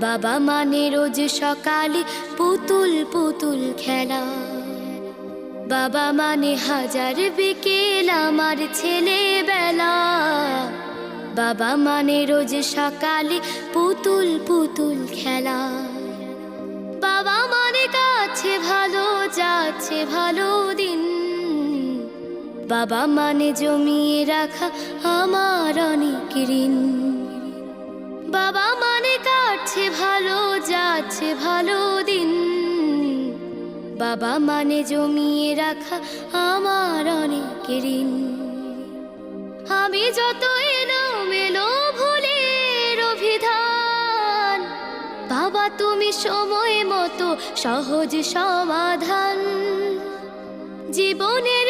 বাবা মানে রোজ সকালে পুতুল পুতুল খেলা, বাবা মানে হাজার বিকেল আমার ছেলেবেলা। বাবা মানে রোজ সকালে পুতুল পুতুল খেলা, বাবা মানে কাছে ভালো যাচ্ছে ভালো দিন, বাবা মানে জমিয়ে রাখা আমার অনেক ঋণ। বাবা মানে কাটছে ভালো যাচ্ছে ভালো দিন, বাবা মানে জমিয়ে রাখা আমার অনেক ঋণ। আমি যত এলোমেলো ভুলের অভিধান, বাবা তুমি সময় মতো সহজ সমাধান। জীবনের